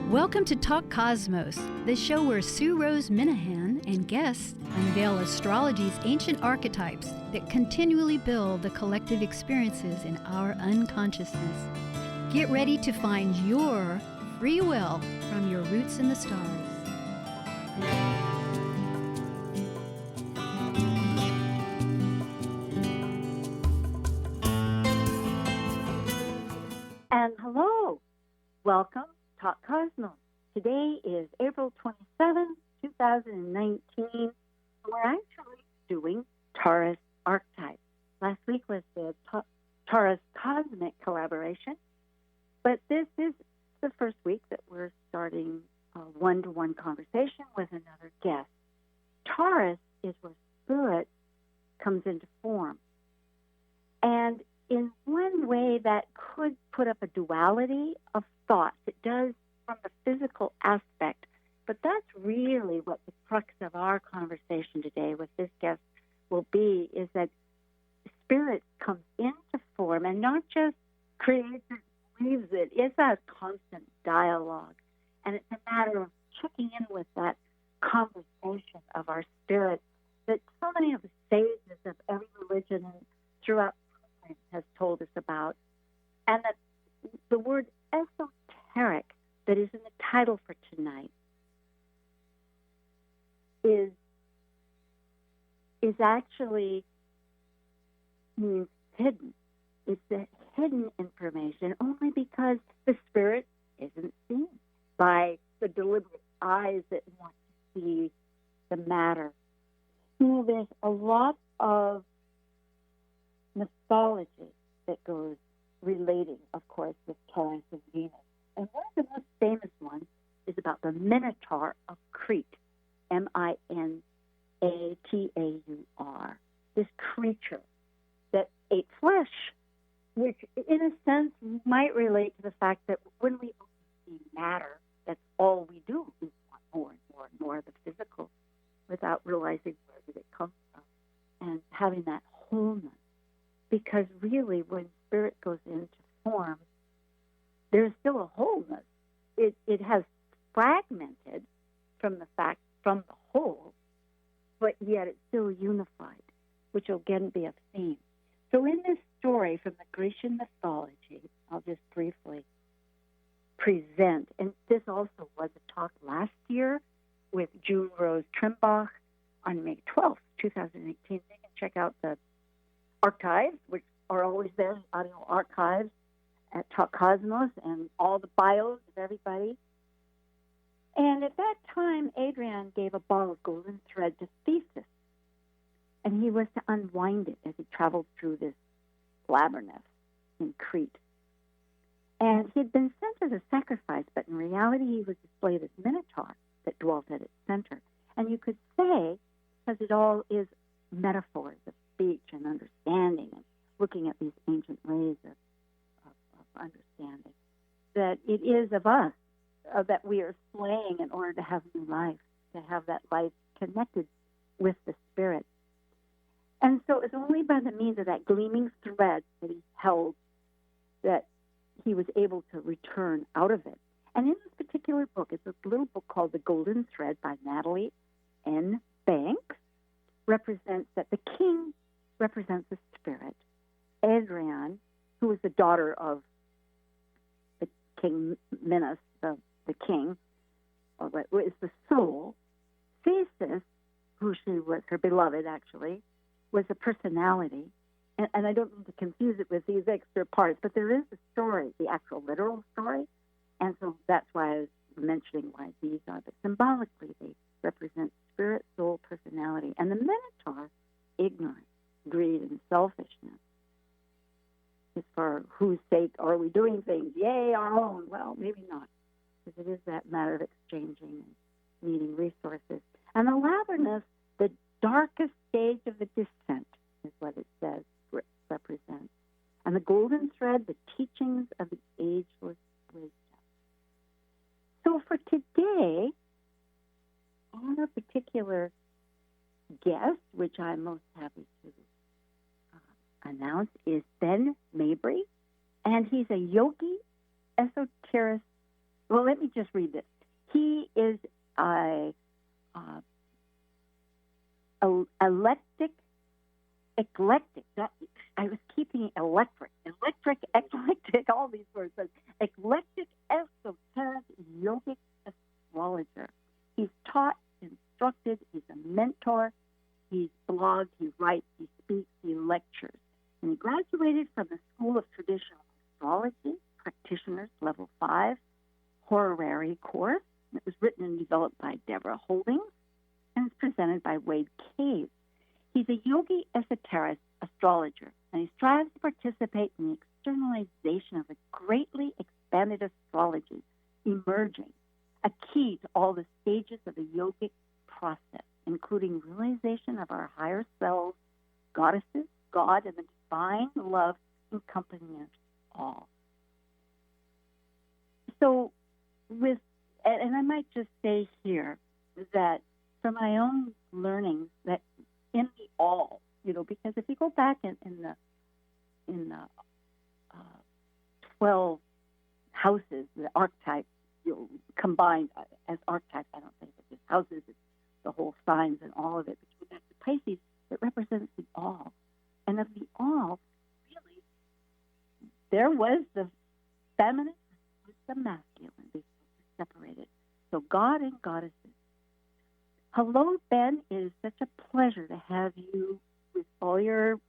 Welcome to Talk Cosmos, the show where Sue Rose Minahan and guests unveil astrology's ancient archetypes that continually build the collective experiences in our unconsciousness. Get ready to find your free will from your roots in the stars. And hello, welcome. Talk Cosmos. Today is April 27, 2019, and we're actually doing Taurus archetype. Last week was the Taurus cosmic collaboration, but this is the first week that we're starting a one-to-one conversation with another guest. Taurus is where spirit comes into form. And in one way, that could put up a duality of thoughts. It does from the physical aspect, but that's really what the crux of our conversation today with this guest will be, is that spirit comes into form and not just creates it, leaves it. It's a constant dialogue, and it's a matter of checking in with that conversation of our spirit that so many of the sages of every religion and throughout has told us about, and that the word esoteric that is in the title for tonight is actually means hidden. It's the hidden information only because the spirit isn't seen by the deliberate eyes that want to see the matter. You know, there's a lot of mythology that goes relating, of course, with Taurus and Venus. And one of the most famous ones is about the Minotaur of Crete, Minataur, this creature that ate flesh, which in a sense might relate to the fact that when we see matter, that's all we do. We want more and more and more of the physical without realizing where did it come from and having that wholeness. Because really, when spirit goes into form, there's still a wholeness. It has fragmented from the whole, but yet it's still unified, which will again be a theme. So in this story from the Grecian mythology, I'll just briefly present, and this also was a talk last year with June Rose Trimbach on May 12th, 2018. You can check out the archives, which are always there, audio archives at Talk Cosmos, and all the bios of everybody. And at that time, Adrian gave a ball of golden thread to Theseus, and he was to unwind it as he traveled through this labyrinth in Crete. And he had been sent as a sacrifice, but in reality, he was displayed as Minotaur that dwelt at its center. And you could say, because it all is metaphors of speech and understanding and looking at these ancient ways of understanding, that it is of us that we are slaying in order to have new life, to have that life connected with the spirit. And so it's only by the means of that gleaming thread that he held that he was able to return out of it. And in this particular book, it's a little book called The Golden Thread by Natalie N. Banks, represents that the king represents the spirit. Adrian, who is the daughter of the King Minos, the king, is the soul. Theseus, who she was, her beloved actually, was a personality. And I don't mean to confuse it with these extra parts, but there is a story, the actual literal story. And so that's why I was mentioning why these are. But symbolically, they represent spirit, soul, personality. And the Minotaur, ignorance, greed, and selfishness. As for whose sake are we doing things? Yay, our own. Well, maybe not, because it is that matter of exchanging and needing resources. And the labyrinth, the darkest stage of the descent, is what it says, represents. And the golden thread, the teachings of the ageless wisdom. So for today, our particular guest, which I'm most happy to announce, is Ben Mabry, and he's a yogi, esoterist, well, let me just read this. He is eclectic. I was keeping electric, all these words. But eclectic, esoteric, yogic astrologer. He's taught, instructed. He's a mentor. He's blogged. He writes. He speaks. He lectures. And he graduated from the School of Traditional Astrology, Practitioners Level 5, Horary course. It was written and developed by Deborah Holdings and is presented by Wade Cave. He's a yogi esoteric astrologer, and he strives to participate in the externalization of a greatly expanded astrology emerging, a key to all the stages of the yogic process, including realization of our higher selves, goddesses, God, and the divine love encompassing us all. So and I might just say here that from my own learning that in the all, because if you go back in the 12 houses, the archetypes, combined as archetypes, I don't think it's just houses, it's the whole signs and all of it. But you go back to Pisces, it represents the all. And of the all, really, there was the feminine, was the masculine. They were separated. So God and goddesses. Hello, Ben. It is such a pleasure to have you, with all your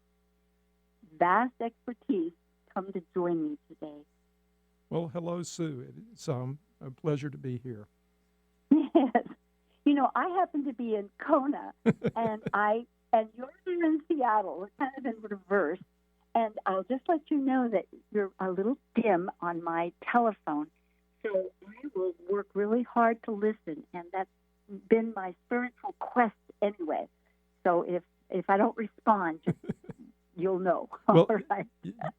vast expertise, come to join me today. Well, hello, Sue. It's a pleasure to be here. Yes. I happen to be in Kona, and you're here in Seattle. We're kind of in reverse. And I'll just let you know that you're a little dim on my telephone. So I will work really hard to listen, and that's been my spiritual quest anyway. So if I don't respond, just you'll know. Well, all right.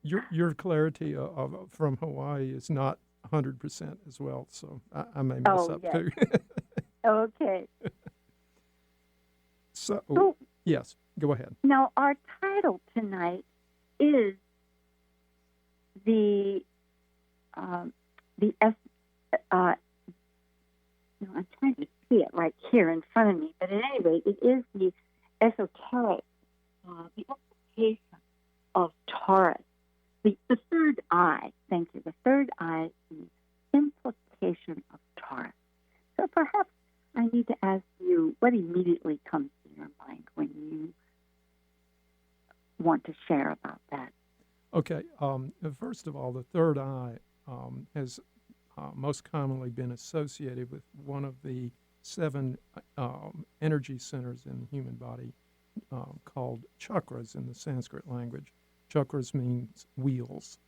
your clarity from Hawaii is not 100% as well, so I may mess up yes. too. Okay. So, yes, go ahead. Now, our title tonight is I'm trying to see it right here in front of me, but at any rate, it is the esoteric, the implication of Taurus, the third eye. Thank you. The third eye, the implication of Taurus. So perhaps I need to ask you what immediately comes to your mind when you want to share about that. Okay. First of all, the third eye has most commonly been associated with one of the 7 energy centers in the human body called chakras in the Sanskrit language. Chakras means wheels.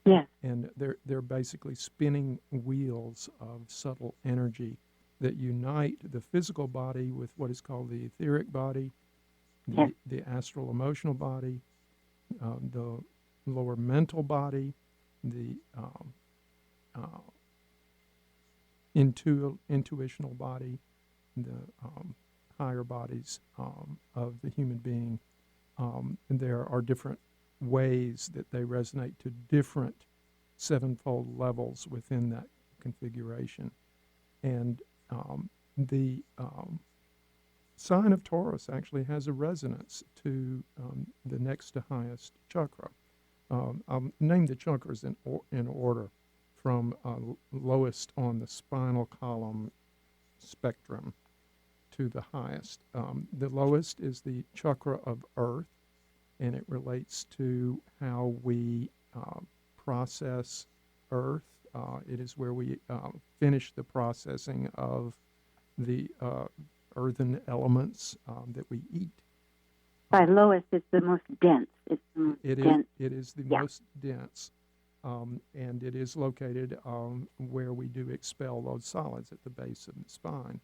Yes. And they're basically spinning wheels of subtle energy that unite the physical body with what is called the etheric body, the astral emotional body, the lower mental body, the intuitional body, the higher bodies of the human being. And there are different ways that they resonate to different sevenfold levels within that configuration. And the sign of Taurus actually has a resonance to the next to highest chakra. I'll name the chakras in order from lowest on the spinal column spectrum to the highest. The lowest is the chakra of earth, and it relates to how we process earth. It is where we finish the processing of the earthen elements that we eat. By lowest, it's the most dense. It's the most dense. It is the most dense, and it is located where we do expel those solids at the base of the spine.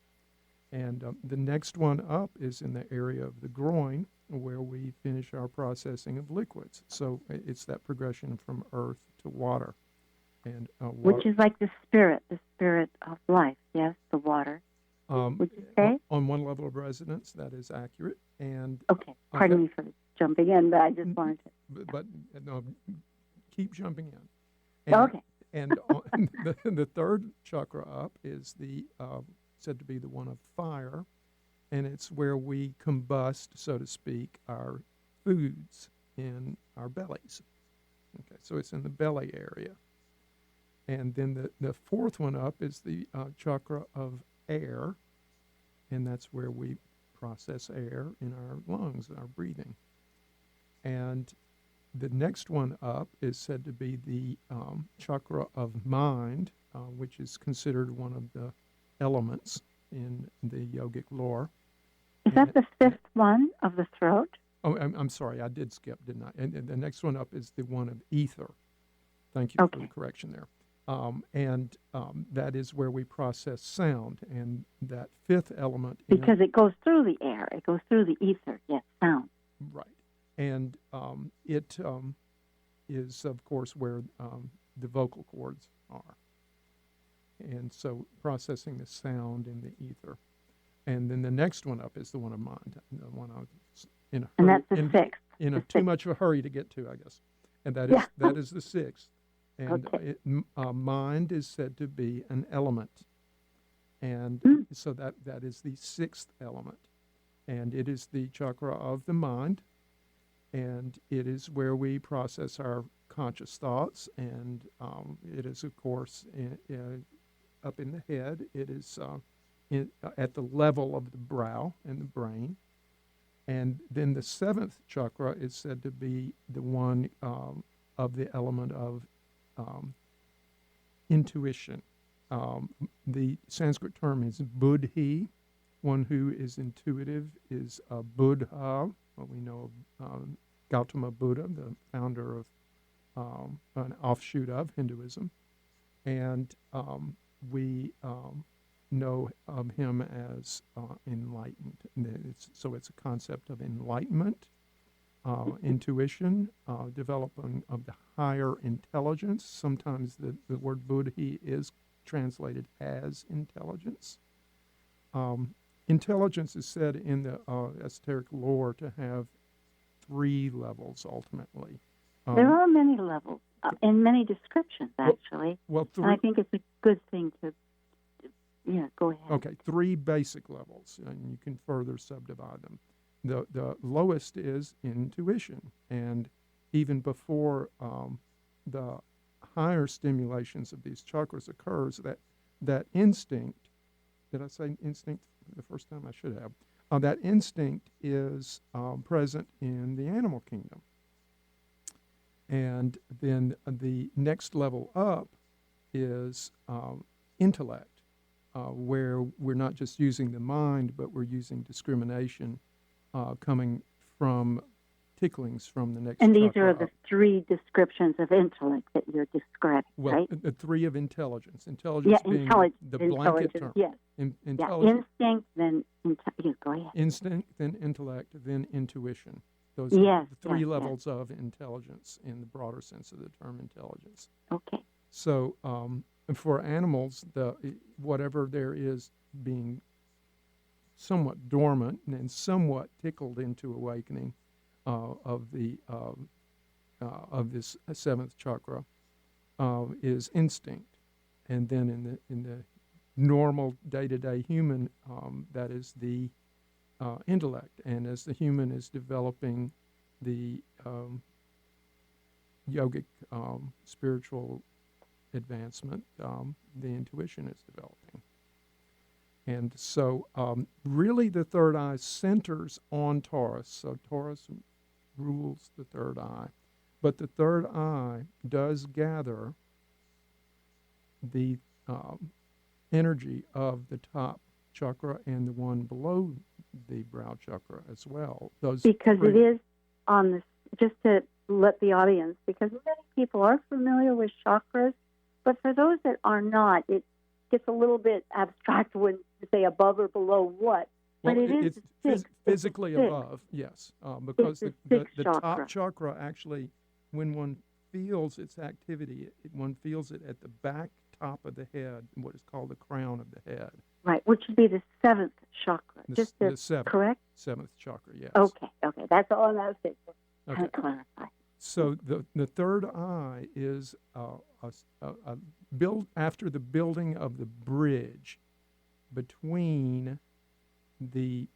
And the next one up is in the area of the groin, where we finish our processing of liquids. So it's that progression from earth to water. And which is like the spirit of life, yes, the water. Would you say? On one level of resonance, that is accurate. And okay, pardon me for jumping in, but I just wanted to. But no, keep jumping in. And, okay. And the third chakra up is the said to be the one of fire, and it's where we combust, so to speak, our foods in our bellies. Okay, so it's in the belly area. And then the fourth one up is the chakra of air, and that's where we process air in our lungs, our breathing. And the next one up is said to be the chakra of mind, which is considered one of the elements in the yogic lore. Is that the fifth one of the throat? Oh, I'm sorry, I did skip, didn't I? And the next one up is the one of ether. Thank you for the correction there. And that is where we process sound. And that fifth element... Because it goes through the air. It goes through the ether, yes, sound. Right. And it is, of course, where the vocal cords are. And so processing the sound in the ether. And then the next one up is the one of mind, the one I was in a hurry, and that's the sixth. In a too much of a hurry to get to, I guess. And that is the sixth. And mind is said to be an element. And so that is the sixth element. And it is the chakra of the mind. And it is where we process our conscious thoughts. And it is, of course, up in the head. It is at the level of the brow and the brain. And then the seventh chakra is said to be the one of the element of intuition. The Sanskrit term is buddhi. One who is intuitive is a buddha. Well, we know Gautama Buddha, the founder of an offshoot of Hinduism. And we know of him as enlightened. So it's a concept of enlightenment, intuition, developing of the higher intelligence. Sometimes the word buddhi is translated as intelligence. Intelligence is said in the esoteric lore to have 3 levels ultimately. There are many levels in many descriptions, actually. And I think it's a good thing to, go ahead. Okay, 3 basic levels, and you can further subdivide them. The lowest is intuition, and even before the higher stimulations of these chakras occurs, that instinct, did I say instinct the first time? I should have. That instinct is present in the animal kingdom. And then the next level up is intellect, where we're not just using the mind, but we're using discrimination coming from ticklings from the next chakra. And these chakra are the 3 descriptions of intellect that you're describing, right? The 3 of intelligence. Intelligence being the blanket term. Yes. Instinct, then go ahead. Instinct, then intellect, then intuition. Those are the 3 levels of intelligence in the broader sense of the term intelligence. Okay. So for animals, whatever there is being somewhat dormant and somewhat tickled into awakening of this 7th chakra is instinct, and then in the normal day-to-day human, that is the intellect. And as the human is developing the yogic spiritual advancement, the intuition is developing. And so really the third eye centers on Taurus. So Taurus rules the third eye. But the third eye does gather the energy of the top chakra and the one below the brow chakra as well. Because it is on this, just to let the audience, because many people are familiar with chakras, but for those that are not, it gets a little bit abstract when you say above or below what. Well, but it's physically above, yes, because the top chakra actually, when one feels its activity, one feels it at the back top of the head, what is called the crown of the head. Right, which would be the 7th chakra. The 7th, correct? 7th chakra, yes. Okay, that's all I'm asking. Okay. To clarify. So the third eye is a build after the building of the bridge between the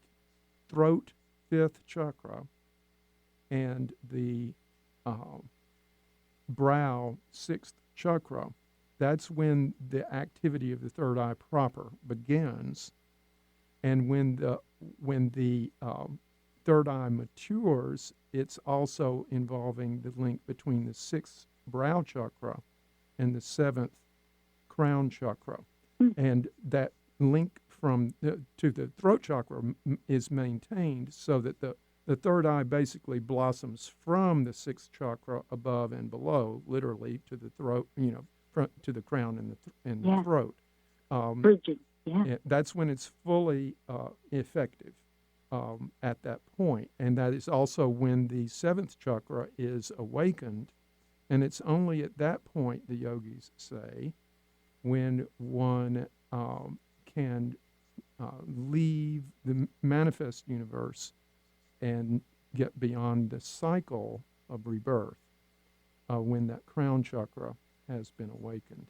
throat fifth chakra and the brow sixth chakra. That's when the activity of the third eye proper begins, and when the third eye matures, it's also involving the link between the sixth brow chakra and the seventh crown chakra. And that link to the throat chakra is maintained so that the third eye basically blossoms from the sixth chakra above and below, literally to the throat, to the crown and the throat. Bridging, yeah. That's when it's fully effective at that point. And that is also when the seventh chakra is awakened. And it's only at that point, the yogis say, when one can leave the manifest universe and get beyond the cycle of rebirth, when that crown chakra has been awakened.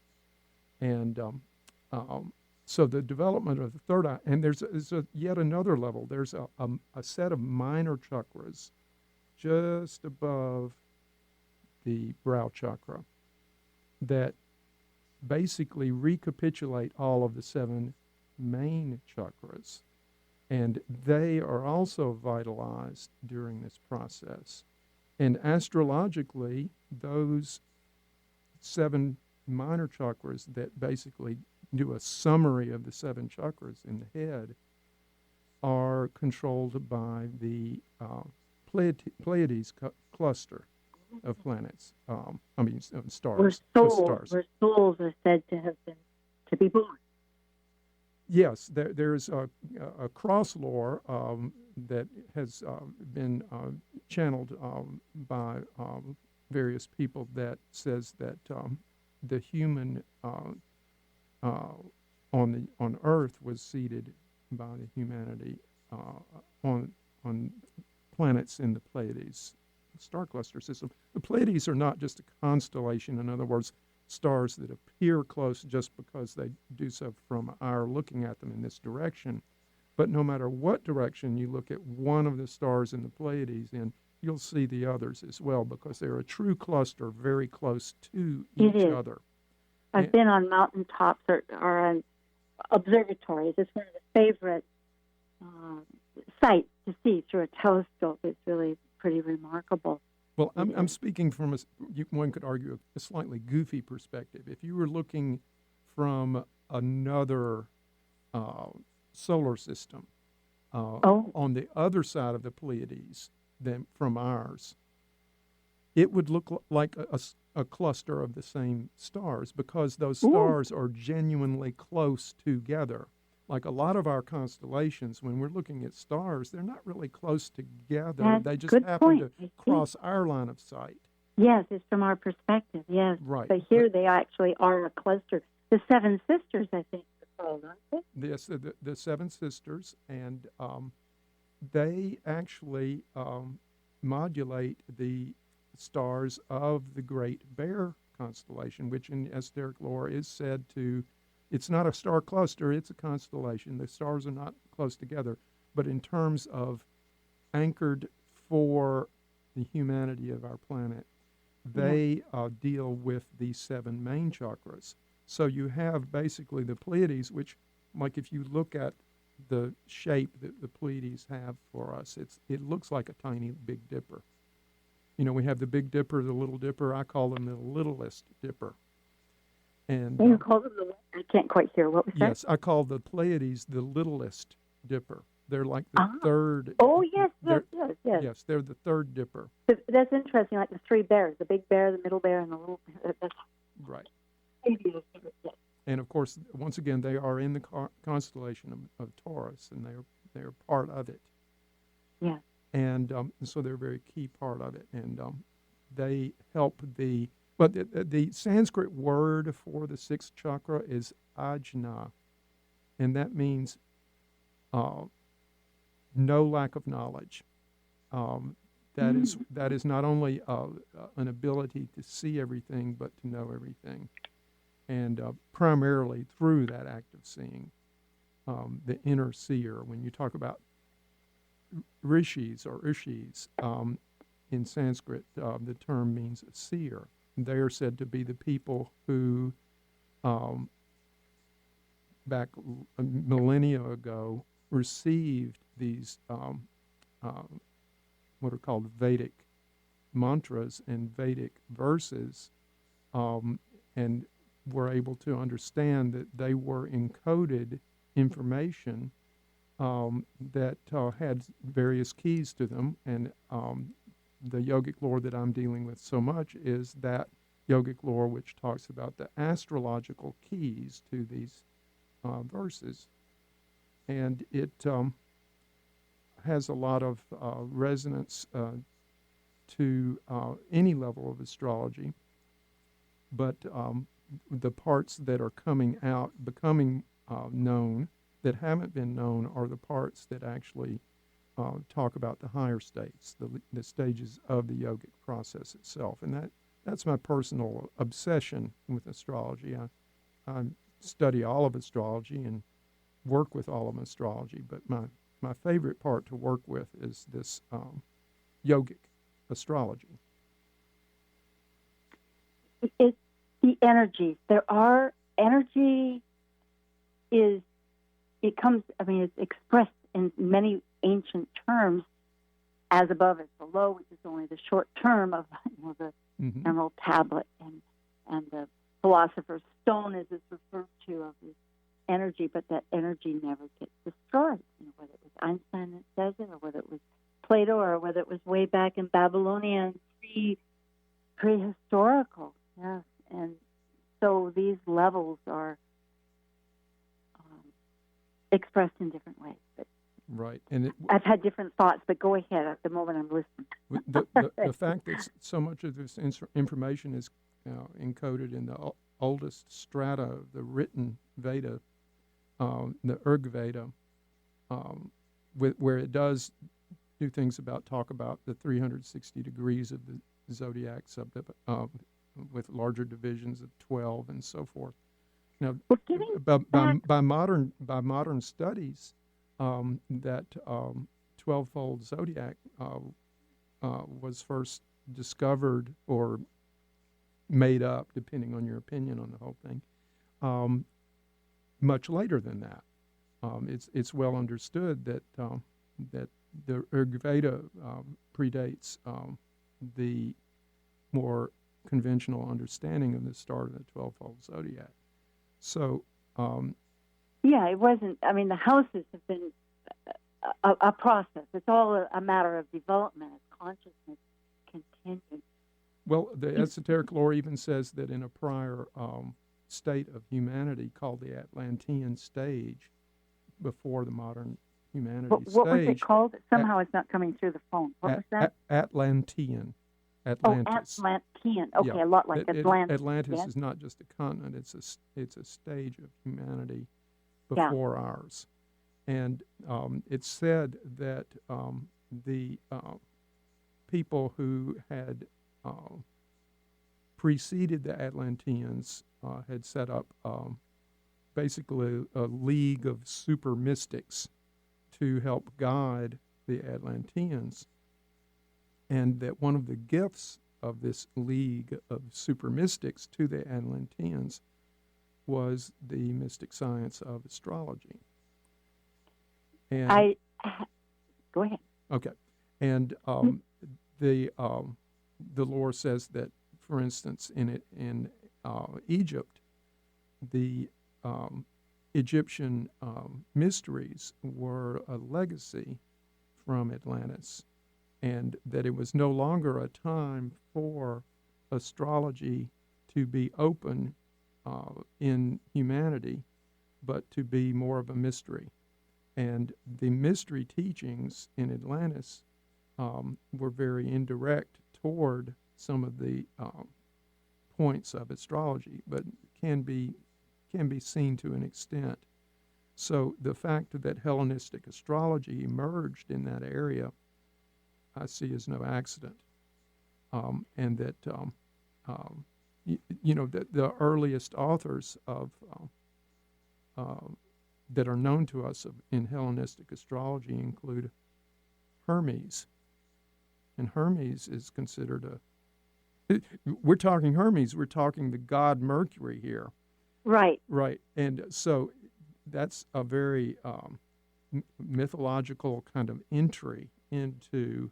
And so the development of the third eye, and there's yet another level. There's a set of minor chakras just above the brow chakra that basically recapitulate all of the seven main chakras. And they are also vitalized during this process. And astrologically, those seven minor chakras that basically do a summary of the seven chakras in the head are controlled by the Pleiades cluster of planets. Stars. Where souls are said to have been to be born. Yes, there's a cross lore that has been channeled by various people that says that the human on Earth was seeded by the humanity on planets in the Pleiades star cluster system. The Pleiades are not just a constellation, in other words, stars that appear close just because they do so from our looking at them in this direction. But no matter what direction you look at one of the stars in the Pleiades in, you'll see the others as well, because they're a true cluster very close to each other. I've been on mountaintops or on observatories. It's one of the favorite sights to see through a telescope. It's really pretty remarkable. Well, I'm speaking from one could argue a slightly goofy perspective. If you were looking from another solar system on the other side of the Pleiades than from ours, it would look like a cluster of the same stars, because those stars are genuinely close together. Like a lot of our constellations, when we're looking at stars, they're not really close together. They just happen to cross our line of sight. Yes, it's from our perspective, yes. Right. But here they actually are a cluster. The Seven Sisters, I think, are called, aren't they? Yes, the Seven Sisters, and they actually modulate the stars of the Great Bear constellation, which in esoteric lore is said to, it's not a star cluster, it's a constellation. The stars are not close together, but in terms of anchored for the humanity of our planet, they deal with the seven main chakras. So you have basically the Pleiades, which, like if you look at the shape that the Pleiades have for us, it looks like a tiny Big Dipper. You know, we have the Big Dipper, the Little Dipper. I call them the littlest dipper. And you call them the, I can't quite hear. What was that? Yes, I call the Pleiades the littlest dipper. They're like the third. Oh, yes. Yes, they're the third dipper. That's interesting, like the three bears, the big bear, the middle bear, and the little bear. Right. And, of course, once again, they are in the constellation of Taurus, and they are part of it. Yeah. And so they're a very key part of it. And they help but the Sanskrit word for the sixth chakra is ajna, and that means no lack of knowledge. that is not only an ability to see everything, but to know everything, and primarily through that act of seeing, the inner seer. When you talk about rishis or rishis in Sanskrit, the term means a seer. They are said to be the people who, back a millennia ago, received these what are called Vedic mantras and Vedic verses, and were able to understand that they were encoded information that had various keys to them. And the yogic lore that I'm dealing with so much is that yogic lore which talks about the astrological keys to these verses. And it has a lot of resonance to any level of astrology, but the parts that are coming out, becoming known, that haven't been known, are the parts that actually talk about the higher states, the stages of the yogic process itself. And that's my personal obsession with astrology. I study all of astrology and work with all of astrology, but my favorite part to work with is this yogic astrology. It's the energies. Energy it's expressed in many ancient terms as above as below, which is only the short term of the emerald tablet and the philosopher's stone, as it's referred to, of this energy, but that energy never gets destroyed. Whether it was Einstein that says it, or whether it was Plato, or whether it was way back in Babylonian prehistorical. Yes, and so these levels are expressed in different ways. But right, and I've had different thoughts, but go ahead. At the moment, I'm listening. The fact that so much of this information is encoded in the oldest strata of the written Veda, the Rig Veda, where it does do things talk about the 360 degrees of the zodiac with larger divisions of 12 and so forth. Now, by modern studies, that 12-fold zodiac was first discovered or made up, depending on your opinion on the whole thing, much later than that. It's well understood that the Rig Veda predates the more conventional understanding of the start of the 12-fold zodiac. So, it wasn't. The houses have been a process. It's all a matter of development as consciousness continues. Well, the esoteric lore even says that in a prior state of humanity called the Atlantean stage, before the modern humanity stage. What was it called? Somehow it's not coming through the phone. What was that? Atlantean. Atlantis. Oh, Atlantean. Okay, a lot like Atlantis. Atlantis is not just a continent; it's a stage of humanity before ours, and it's said that the people who had preceded the Atlanteans had set up basically a league of super mystics to help guide the Atlanteans. And that one of the gifts of this league of super mystics to the Atlanteans was the mystic science of astrology. And go ahead. Okay, and the lore says that, for instance, in Egypt, the Egyptian mysteries were a legacy from Atlantis, and that it was no longer a time for astrology to be open in humanity, but to be more of a mystery. And the mystery teachings in Atlantis were very indirect toward some of the points of astrology, but can be seen to an extent. So the fact that Hellenistic astrology emerged in that area I see as no accident, and that the earliest authors of that are known to us in Hellenistic astrology include Hermes, and Hermes is considered we're talking Hermes, we're talking the god Mercury here. Right. Right. And so that's a very mythological kind of entry into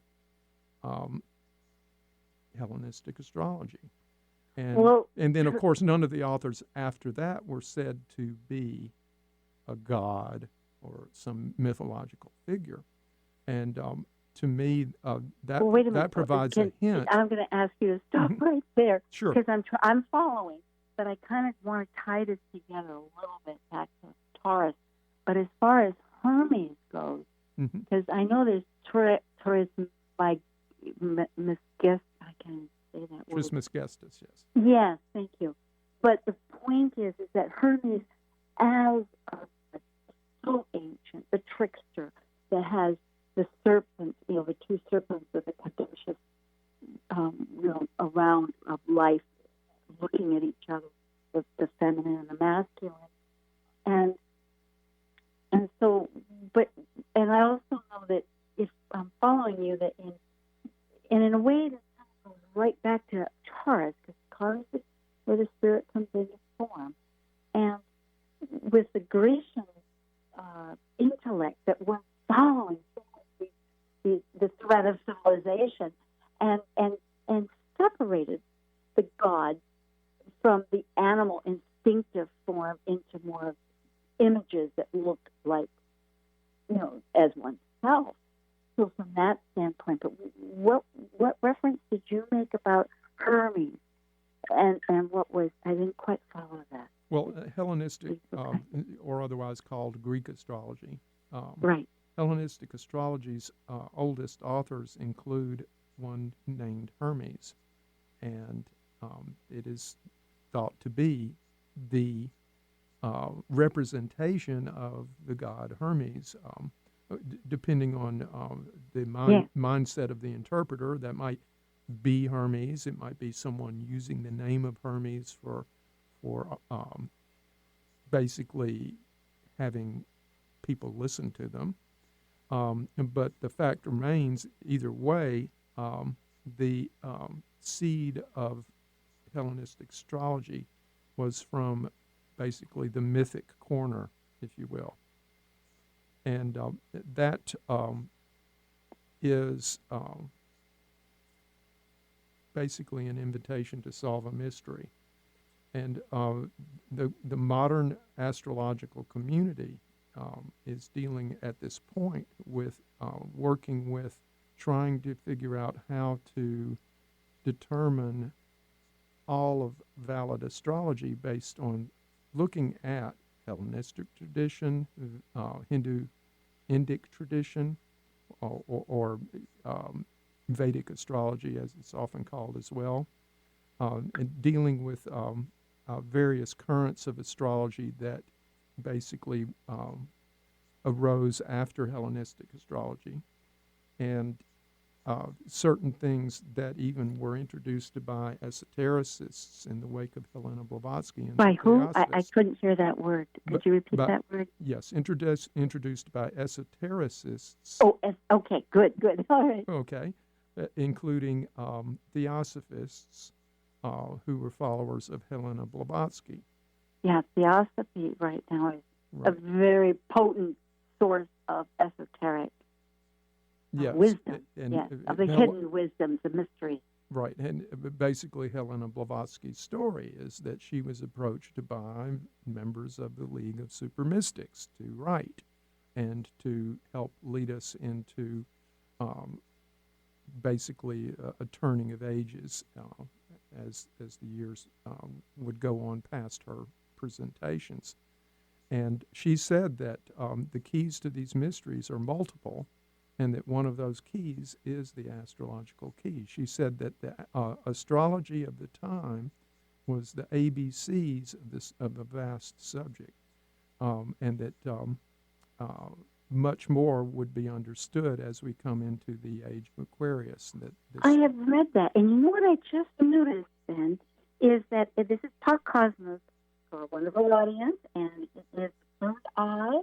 Hellenistic astrology. And then, of course, none of the authors after that were said to be a god or some mythological figure. And to me, that provides a hint. I'm going to ask you to stop right there. Sure. Because I'm following, but I kind of want to tie this together a little bit back to Taurus. But as far as Hermes goes, because I know there's Taurus by Misgest, I can't say that word. Trismegistus, yes. Yes, thank you. But the point is that Hermes, as so ancient, the trickster that has the serpent, the two serpents with the caduceus, around of life, looking at each other, the feminine and the masculine, and so, and I also know that if I'm following you, that in a way that goes right back to Taurus, because Taurus is where the spirit comes into form, and with the Grecian intellect that we're following the thread of civilization, and separated the gods from the animal instinctive form into more of images that look like, as oneself. So from that standpoint, but what reference did you make about Hermes, and what was, I didn't quite follow that. Well, Hellenistic, or otherwise called Greek astrology. Right. Hellenistic astrology's oldest authors include one named Hermes, and it is thought to be the representation of the god Hermes. Depending on the mindset of the interpreter, that might be Hermes. It might be someone using the name of Hermes for basically having people listen to them. But the fact remains, either way, the seed of Hellenistic astrology was from basically the mythic corner, if you will. And that is basically an invitation to solve a mystery. And the modern astrological community is dealing at this point with working with trying to figure out how to determine all of valid astrology based on looking at Hellenistic tradition, Hindu Indic tradition, or Vedic astrology, as it's often called as well, and dealing with various currents of astrology that basically arose after Hellenistic astrology, and certain things that even were introduced by esotericists in the wake of Helena Blavatsky. And by who? I couldn't hear that word. Could you repeat that word? Yes, introduced by esotericists. Oh, okay, good. All right. Okay, including theosophists who were followers of Helena Blavatsky. Yeah, theosophy right now is a very potent source of esoteric wisdom. Of the hidden wisdoms, the mysteries. Right, and basically Helena Blavatsky's story is that she was approached by members of the League of Super Mystics to write and to help lead us into basically a turning of ages as the years would go on past her presentations. And she said that the keys to these mysteries are multiple, and that one of those keys is the astrological key. She said that the astrology of the time was the ABCs of a vast subject, and that much more would be understood as we come into the age of Aquarius. I have read that. And you know what I just noticed, Ben, is that this is Talk Cosmos for a wonderful audience, and it is Third Eye,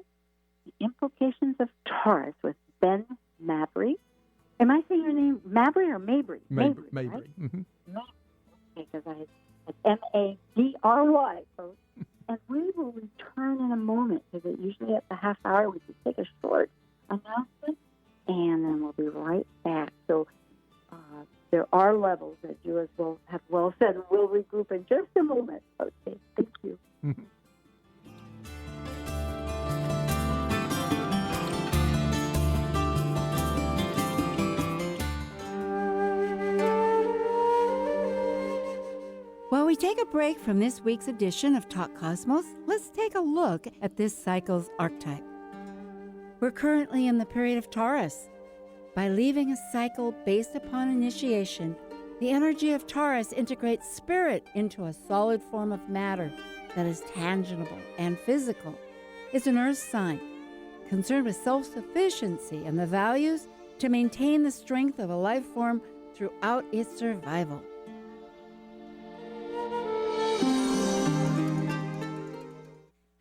The Implications of Taurus with Ben Mabry. Am I saying your name Mabry or Mabry? Mabry. Right? Mm-hmm. Mabry, because it's Mabry, folks. And we will return in a moment, because usually at the half hour we just take a short announcement, and then we'll be right back. So there are levels that you as well have well said. We'll regroup in just a moment. Okay, thank you. Mm-hmm. While we take a break from this week's edition of Talk Cosmos, let's take a look at this cycle's archetype. We're currently in the period of Taurus. By leaving a cycle based upon initiation, the energy of Taurus integrates spirit into a solid form of matter that is tangible and physical. It's an earth sign, concerned with self-sufficiency and the values to maintain the strength of a life form throughout its survival.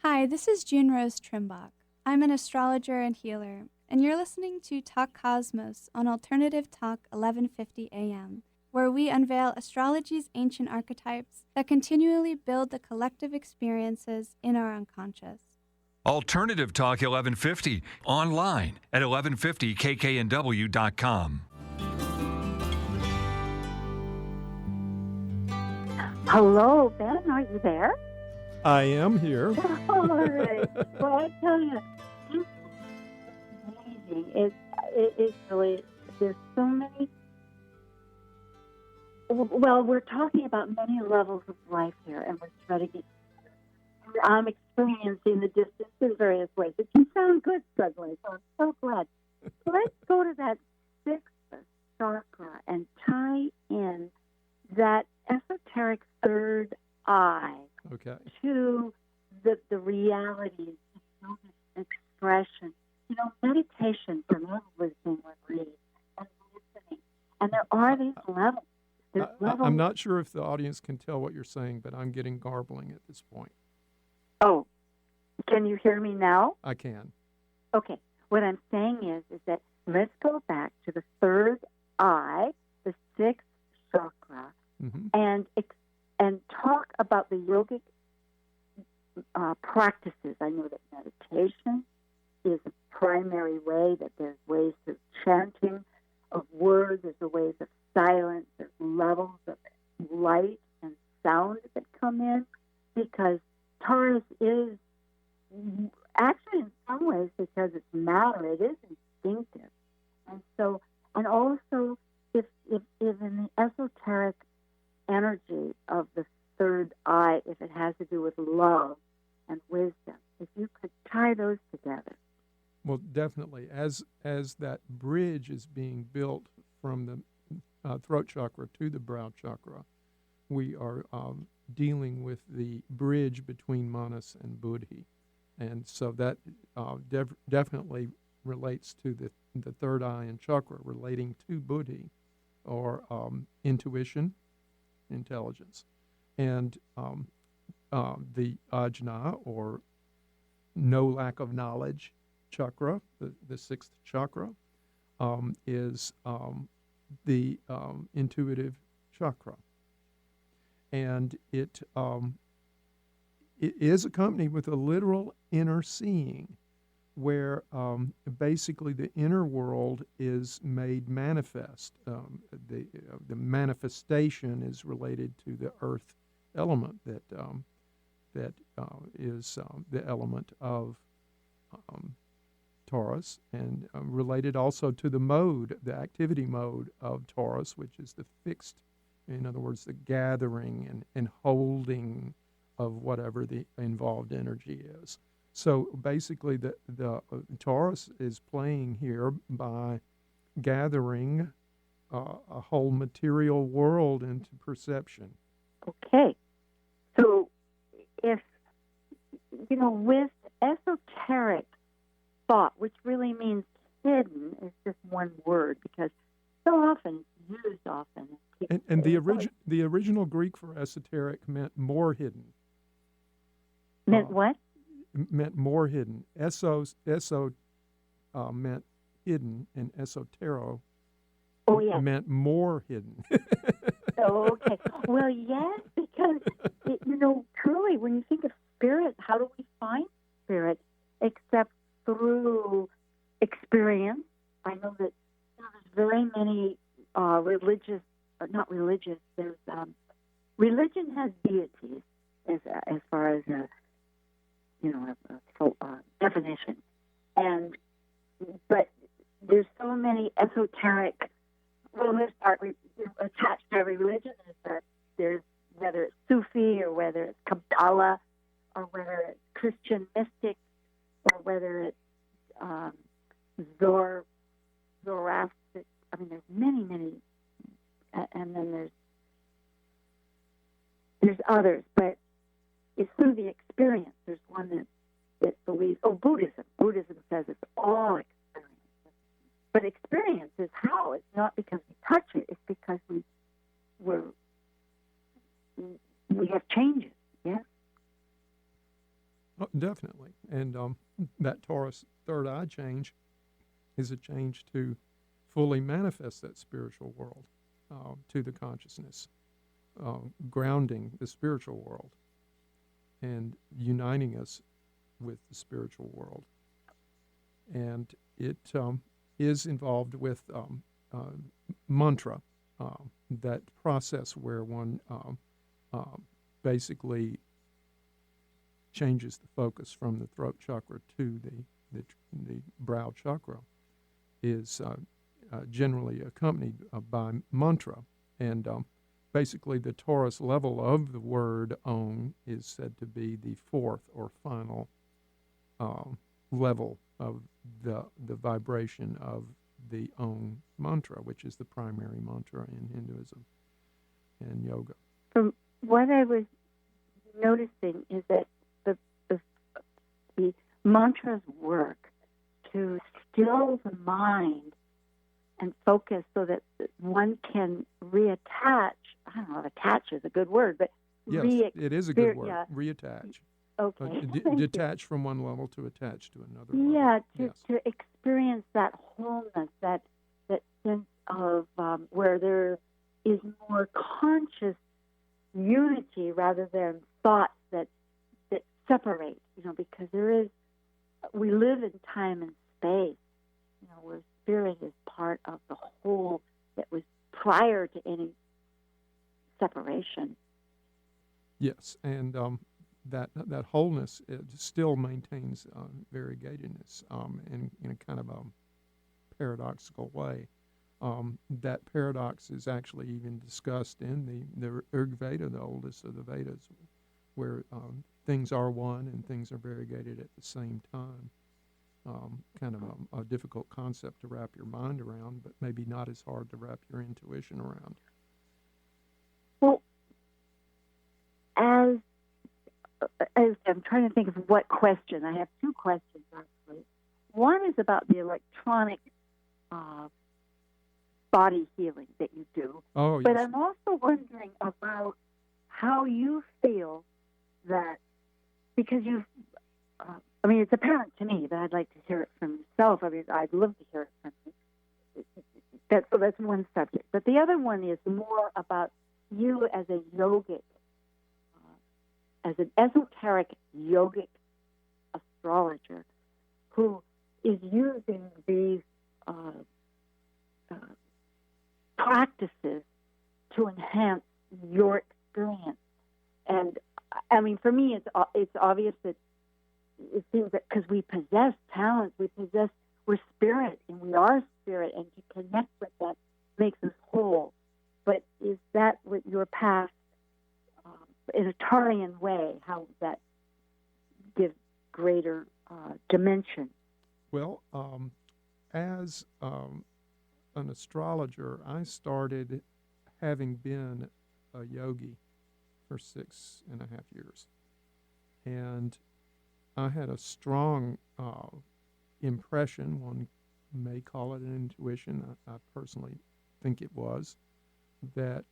Hi, this is June Rose Trimbach. I'm an astrologer and healer, and you're listening to Talk Cosmos on Alternative Talk 1150 AM, where we unveil astrology's ancient archetypes that continually build the collective experiences in our unconscious. Alternative Talk 1150, online at 1150kknw.com. Hello, Ben. Are you there? I am here. All right. Well, I tell you, it's amazing. It's really, there's so many. Well, we're talking about many levels of life here, and we're trying to get. I'm experiencing the distance in various ways. It can sound good struggling, so I'm so glad. So let's go to that sixth chakra and tie in that esoteric third eye. Okay. To the realities, this expression. You know, meditation for me was being read and listening. And there are these levels. I'm not sure if the audience can tell what you're saying, but I'm getting garbling at this point. Oh, can you hear me now? I can. Okay. What I'm saying is that let's go back to the third eye, the sixth chakra, Mm-hmm. and talk about the yogic practices. I know that meditation is a primary way, that there's ways of chanting of words, there's the ways of silence, there's levels of light and sound that come in, because Taurus is actually in some ways, because it's matter, it is instinctive. And so, and also, if in the esoteric energy of the third eye, if it has to do with love and wisdom, if you could tie those together. Well, definitely. As that bridge is being built from the throat chakra to the brow chakra, we are dealing with the bridge between Manas and Buddhi. And so that definitely relates to the third eye and chakra relating to Buddhi, or intuition, intelligence. And the ajna, or no lack of knowledge chakra, the sixth chakra, is the intuitive chakra. And it is accompanied with a literal inner seeing, where basically the inner world is made manifest. The manifestation is related to the earth element that is the element of Taurus, and related also to the mode, the activity mode of Taurus, which is the fixed, in other words, the gathering and holding of whatever the involved energy is. So basically, the Taurus is playing here by gathering a whole material world into perception. Okay. So if, with esoteric thought, which really means hidden, is just one word because so often it's used often. And the original Greek for esoteric meant more hidden. Meant what? Meant more hidden. Eso meant hidden, and esotero meant more hidden. Okay. Well, yes, because, truly, when you think of spirit, how do we find spirit except through experience? I know that there's very many religious, or not religious, there's religion has deities as far as a definition. But there's so many esoteric attached to every religion. Is that there's, whether it's Sufi or whether it's Kabbalah or whether it's Christian mystics or whether it's Zoroastric. I mean, there's many, and then there's others, but it's through the experience. There's one that believes, Buddhism. Buddhism says it's all experience. But experience is how. It's not because we touch it. It's because we have changes. Yeah. Oh, definitely. And that Taurus third eye change is a change to fully manifest that spiritual world to the consciousness, grounding the spiritual world and uniting us with the spiritual world. And it is involved with mantra, that process where one basically changes the focus from the throat chakra to the brow chakra, is generally accompanied by mantra. And basically the Taurus level of the word Om is said to be the fourth or final level of the vibration of the Om mantra, which is the primary mantra in Hinduism and yoga. From what I was noticing is that the mantras work to still the mind and focus so that one can reattach. I don't know if attach is a good word, but yes, it is a good word. Yeah. Reattach. Okay. Detach from one level to attach to another level. Yeah, Yes. to experience that wholeness, that sense of where there is more conscious unity rather than thoughts that separate. Because we live in time and space. Where spirit is part of the whole that was prior to any separation. Yes, and that wholeness, it still maintains variegatedness in a kind of a paradoxical way. That paradox is actually even discussed in the Rig Veda, the oldest of the Vedas, where things are one and things are variegated at the same time. Kind of a difficult concept to wrap your mind around, but maybe not as hard to wrap your intuition around. Well, as I'm trying to think of what question. I have two questions, actually. One is about the electronic body healing that you do. Oh, yes. But I'm also wondering about how you feel that, because you've, it's apparent to me, but I'd like to hear it from yourself. I'd love to hear it from you. So that's one subject. But the other one is more about you as a yogic, as an esoteric yogic astrologer who is using these practices to enhance your experience. And for me, it's obvious that it seems that because we possess talent, we're spirit, and we are spirit, and to connect with that makes us whole. But is that what your path, in a Tarian way, how would that give greater dimension? Well, as an astrologer, I started having been a yogi for 6.5 years. And I had a strong impression. One may call it an intuition. I personally think it was that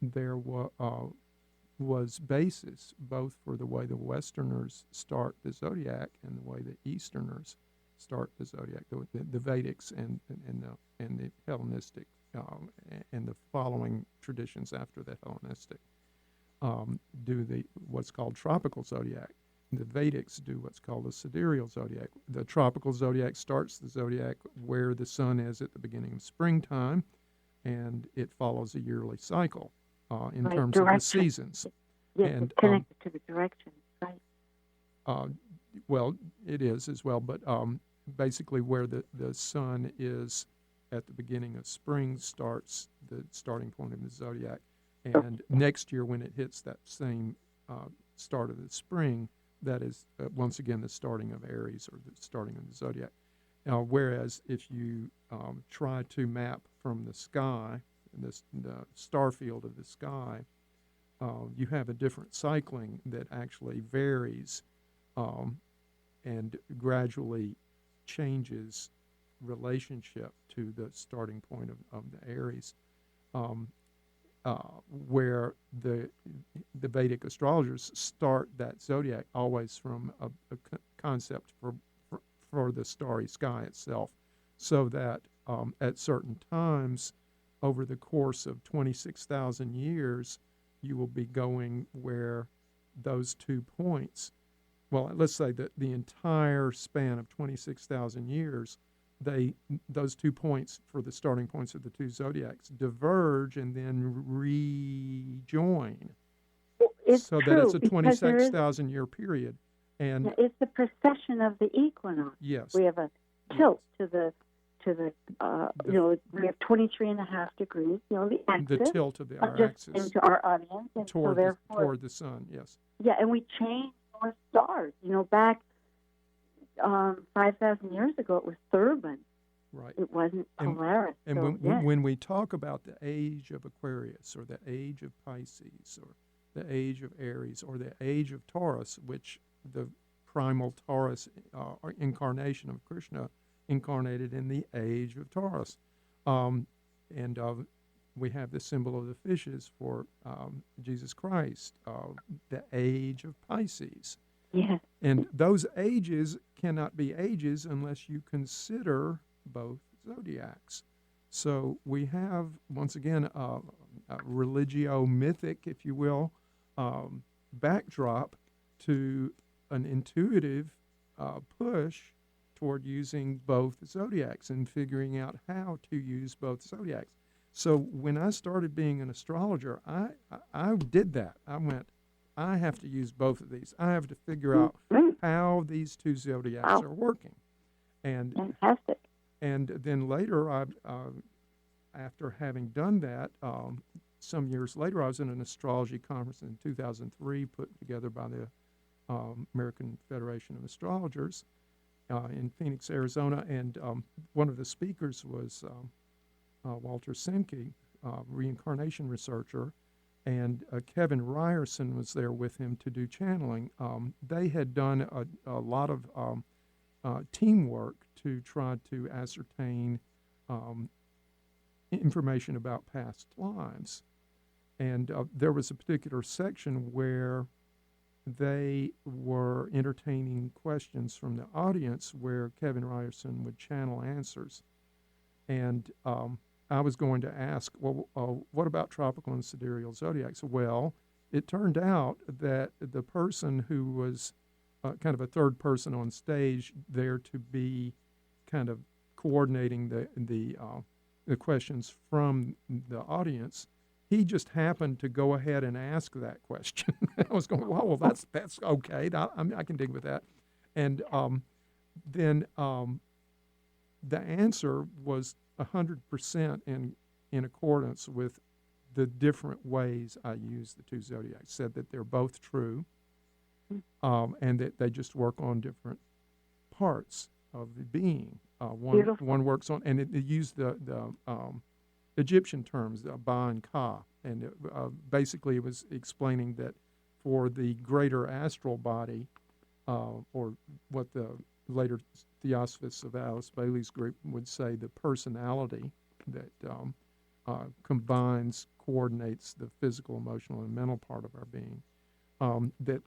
there was basis both for the way the Westerners start the zodiac and the way the Easterners start the zodiac, the Vedics and the Hellenistic and the following traditions after the Hellenistic do what's called tropical zodiac. The Vedics do what's called the sidereal zodiac. The tropical zodiac starts the zodiac where the sun is at the beginning of springtime, and it follows a yearly cycle in terms of the seasons. Yes, and it's connected to the direction, right? Well, it is as well, but basically where the sun is at the beginning of spring starts the starting point of the zodiac. And next year when it hits that same start of the spring, that is once again the starting of Aries or the starting of the zodiac. Whereas if you try to map from the sky, the star field of the sky, you have a different cycling that actually varies and gradually changes relationship to the starting point of the Aries, where the Vedic astrologers start that zodiac always from a concept for the starry sky itself, so that at certain times over the course of 26,000 years, you will be going where those 2 points, well, let's say that the entire span of 26,000 years, those 2 points for the starting points of the two zodiacs diverge and then rejoin. Well, it's so true, that it's a because 26,000 year period. And it's the precession of the equinox. yes, We have a tilt to the we have 23.5 degrees, the axis. The tilt of our just axis into our audience, and toward so therefore, toward the sun. Yes. Yeah, and we changed our stars. Back 5,000 years ago, it was Thurbin. Right. It wasn't Polaris. And when we talk about the age of Aquarius or the age of Pisces or the age of Aries or the age of Taurus, which the primal Taurus incarnation of Krishna incarnated in the age of Taurus. We have the symbol of the fishes for Jesus Christ, the age of Pisces. Yes. And those ages cannot be ages unless you consider both zodiacs. So we have, once again, a religio-mythic, if you will, backdrop to an intuitive push toward using both zodiacs and figuring out how to use both zodiacs. So when I started being an astrologer, I did that. I went, I have to use both of these. I have to figure out how these two zodiacs are working. And fantastic. And then later, after having done that, some years later, I was in an astrology conference in 2003 put together by the American Federation of Astrologers in Phoenix, Arizona. And one of the speakers was Walter Simke, reincarnation researcher, and Kevin Ryerson was there with him to do channeling. They had done a lot of teamwork to try to ascertain information about past lives. And there was a particular section where they were entertaining questions from the audience where Kevin Ryerson would channel answers. And I was going to ask, well, what about tropical and sidereal zodiacs? Well, it turned out that the person who was kind of a third person on stage there to be kind of coordinating the questions from the audience, he just happened to go ahead and ask that question. I was going, well, that's okay. I can dig with that. And then the answer was 100% in accordance with the different ways I use the two zodiacs. Said that they're both true, and that they just work on different parts of the being. One works on, and it used the Egyptian terms, Ba and Ka, and basically it was explaining that for the greater astral body, or what the later theosophists of Alice Bailey's group would say, the personality that combines, coordinates the physical, emotional, and mental part of our being, that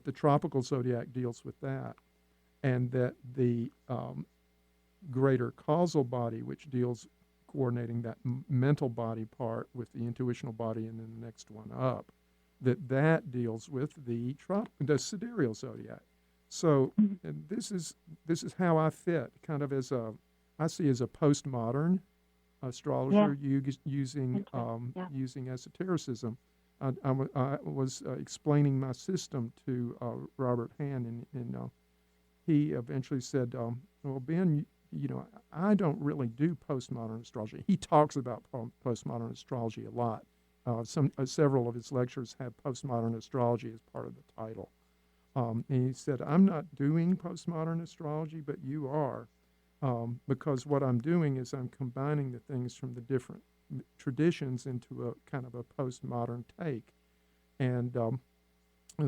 the tropical zodiac deals with that, and that the greater causal body, which deals coordinating that mental body part with the intuitional body and then the next one up, that deals with the sidereal zodiac. So and this is how I fit, kind of I see as a postmodern astrologer using esotericism. I was explaining my system to Robert Hand, and he eventually said, "Well, Ben, I don't really do postmodern astrology." He talks about postmodern astrology a lot. Several of his lectures have postmodern astrology as part of the title. And he said, "I'm not doing postmodern astrology, but you are, because what I'm doing is I'm combining the things from the different traditions into a kind of a postmodern take." And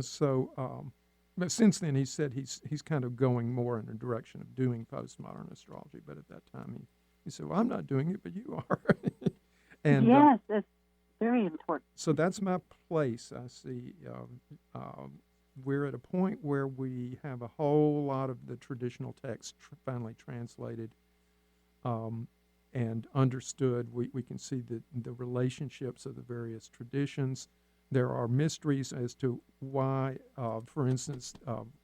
so, but since then, he said he's kind of going more in the direction of doing postmodern astrology. But at that time, he said, "Well, I'm not doing it, but you are." And yes, that's very important. so that's my place. I see we're at a point where we have a whole lot of the traditional text finally translated and understood. We can see the relationships of the various traditions. There are mysteries as to why, for instance,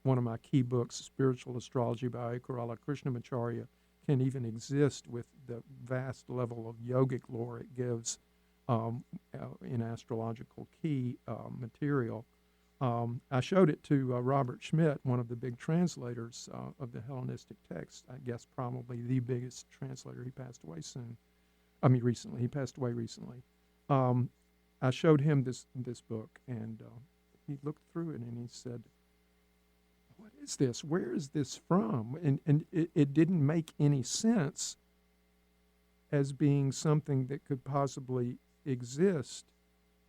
one of my key books, Spiritual Astrology by Karala Krishnamacharya, can even exist with the vast level of yogic lore it gives in astrological key material. I showed it to Robert Schmidt, one of the big translators of the Hellenistic text. I guess probably the biggest translator. He passed away soon. Recently. He passed away recently. I showed him this book, and he looked through it, and he said, "What is this? Where is this from?" And it didn't make any sense as being something that could possibly exist.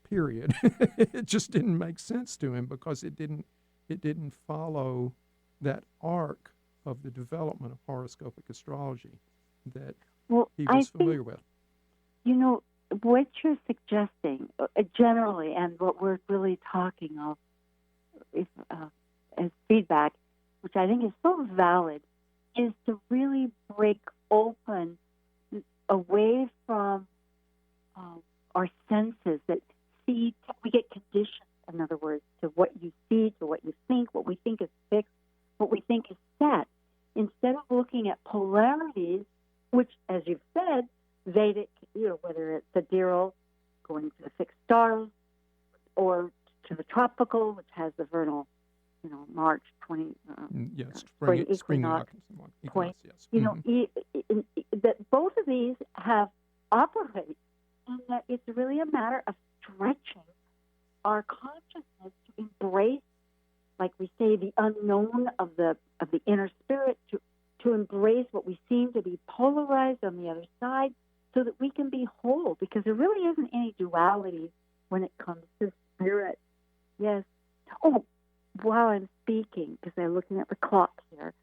Period. It just didn't make sense to him because it didn't follow that arc of the development of horoscopic astrology that he was familiar with. What you're suggesting generally, and what we're really talking of as feedback, which I think is so valid, is to really break open away from our senses that see. We get conditioned, in other words, to what you see, to what you think, what we think is fixed, what we think is set. Instead of looking at polarities, which, as you've said, Vedic, whether it's sidereal, going to the fixed stars, or to the tropical, which has the vernal, March 20. Spring equinox point. Yes. That both of these operate, and that it's really a matter of stretching our consciousness to embrace, like we say, the unknown of the inner spirit, to embrace what we seem to be polarized on the other side, so that we can be whole, because there really isn't any duality when it comes to spirit. Yes. Oh, while I'm speaking, because I'm looking at the clock here,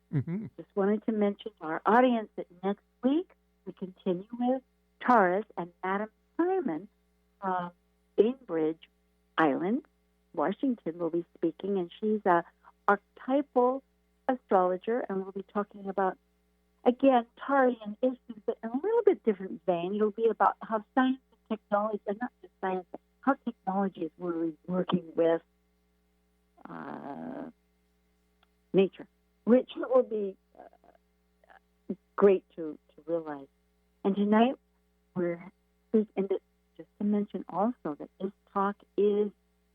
just wanted to mention to our audience that next week we continue with Taurus, and Madam Simon from Bainbridge Island, Washington, will be speaking, and she's a archetypal astrologer, and we'll be talking about, again, Taurean issues, but in a little bit different vein. It'll be about how science and technology, and not just science, but how technology is really working with nature, which will be great to realize. And tonight, and just to mention also that this talk is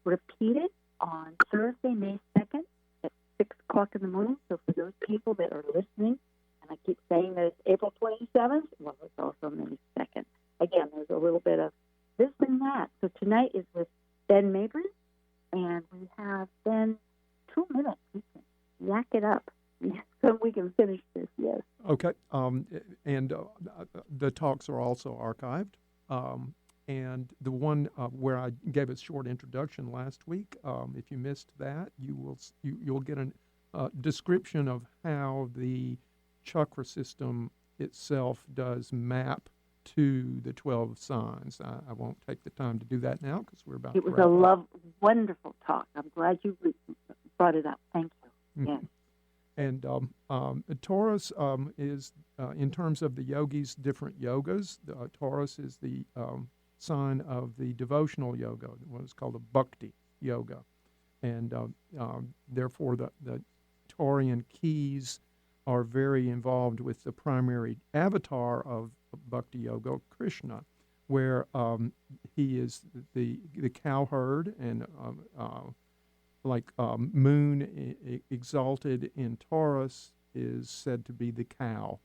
repeated on Thursday, May 2nd at 6 o'clock in the morning. So for those people that are listening, and I keep saying that it's April 27th, well, it's also May 2nd. Again, there's a little bit of this and that. So tonight is with Ben Mabry, and we have Ben 2 minutes. We can yak it up so we can finish this, yes. Okay. And the talks are also archived. And the one where I gave a short introduction last week, if you missed that, you'll get description of how the chakra system itself does map to the 12 signs. I won't take the time to do that now because we're about It to was wrap up. wonderful talk. I'm glad you brought it up. Thank you. Mhm. Yes. And Taurus is, in terms of the yogis, different yogas. Taurus is the sign of the devotional yoga, what is called a bhakti yoga. And therefore, the Taurian keys are very involved with the primary avatar of bhakti yoga, Krishna, where he is the cowherd and Moon exalted in Taurus is said to be the cow,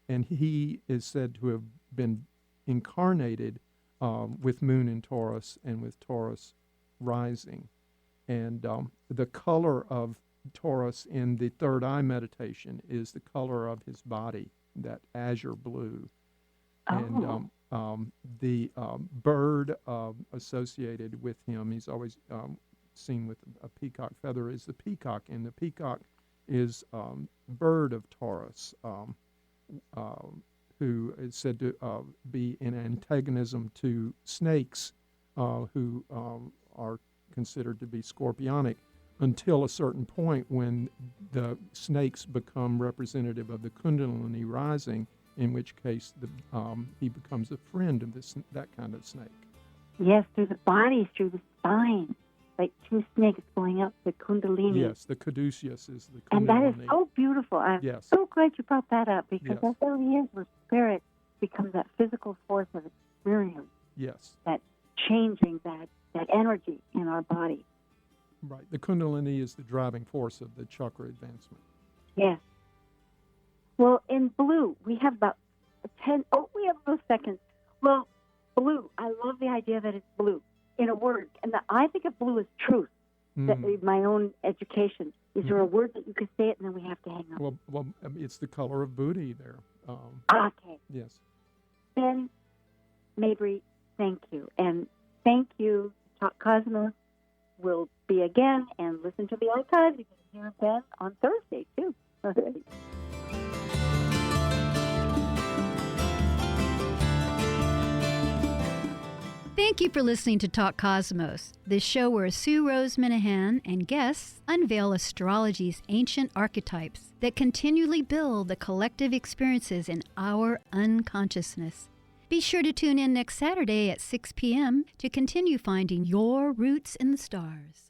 and he is said to have been incarnated with Moon in Taurus and with Taurus rising. And the color of Taurus in the third eye meditation is the color of his body, that azure blue. Oh. And the bird associated with him, he's always seen with a peacock feather, is the peacock, and the peacock is bird of Taurus, who is said to be in antagonism to snakes, who are considered to be scorpionic, until a certain point when the snakes become representative of the Kundalini rising, in which case he becomes a friend of that kind of snake. Yes, through the body, through the spine, like two snakes going up the Kundalini. Yes, the caduceus is the Kundalini. And that is so beautiful. I'm so glad you brought that up, because that really is where spirit becomes that physical force of experience. Yes. That changing that energy in our body. Right. The Kundalini is the driving force of the chakra advancement. Yes. Well, in blue, we have about 10. Oh, we have those seconds. Well, blue. I love the idea that it's blue in a word. And I think of blue as truth. That is my own education. Is there a word that you could say it and then we have to hang up? Well, it's the color of Booty there. Okay. Yes. Ben, Mabry, thank you. And thank you, Talk Cosmos. Will be again, and listen to the archives. You can hear Ben on Thursday, too. Thank you for listening to Talk Cosmos, the show where Sue Rose Minahan and guests unveil astrology's ancient archetypes that continually build the collective experiences in our unconsciousness. Be sure to tune in next Saturday at 6 p.m. to continue finding your roots in the stars.